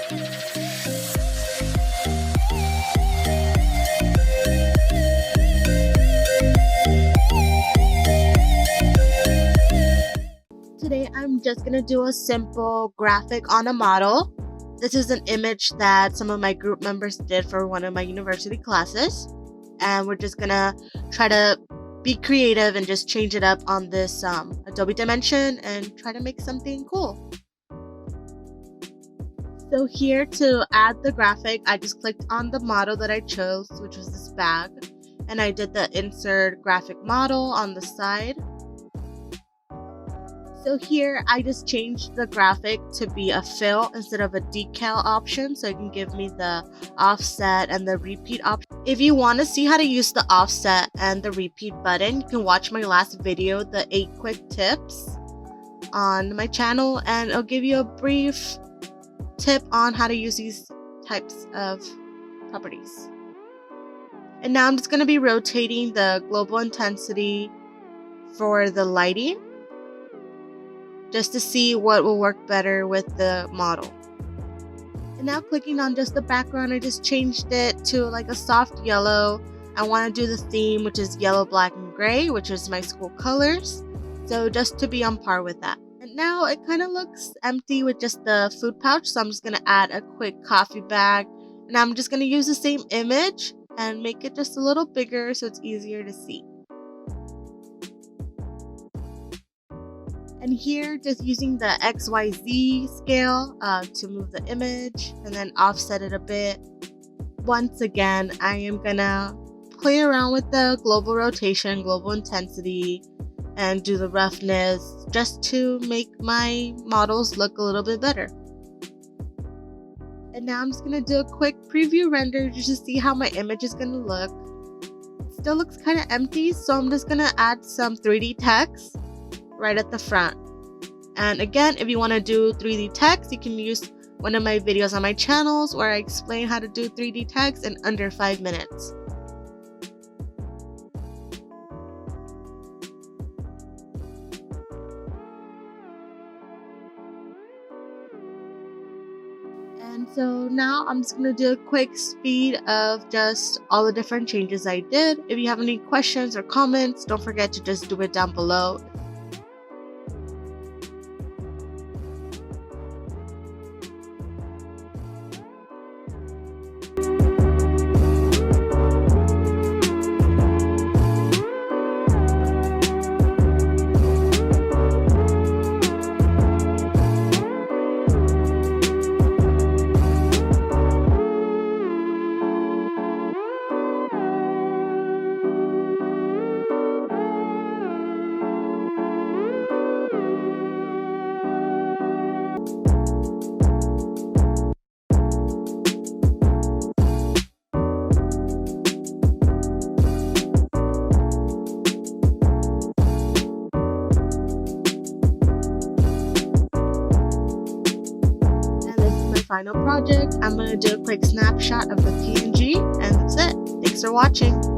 Today I'm just gonna do a simple graphic on a model. This is an image that some of my group members did for one of my university classes, and we're just gonna try to be creative and just change it up on this Adobe Dimension and try to make something cool. So here to add the graphic, I just clicked on the model that I chose, which was this bag, and I did the insert graphic model on the side. So here I just changed the graphic to be a fill instead of a decal option, so it can give me the offset and the repeat option. If you want to see how to use the offset and the repeat button, you can watch my last video, the 8 quick tips, on my channel, and I'll give you a brief tip on how to use these types of properties. And now I'm just going to be rotating the global intensity for the lighting, just to see what will work better with the model. And now clicking on just the background, I just changed it to like a soft yellow. I want to do the theme, which is yellow, black, and gray, which is my school colors. So just to be on par with that. And now it kind of looks empty with just the food pouch. So I'm just going to add a quick coffee bag. And I'm just going to use the same image and make it just a little bigger so it's easier to see. And here, just using the XYZ scale to move the image and then offset it a bit. Once again, I am gonna play around with the global rotation, global intensity, and do the roughness just to make my models look a little bit better. And now I'm just gonna do a quick preview render just to see how my image is gonna look. It still looks kind of empty, so I'm just gonna add some 3D text right at the front. And again, if you want to do 3D text, you can use one of my videos on my channels where I explain how to do 3D text in under 5 minutes. And so now I'm just going to do a quick speed of just all the different changes I did. If you have any questions or comments, don't forget to just do it down below. Final project. I'm going to do a quick snapshot of the PNG, and that's it. Thanks for watching.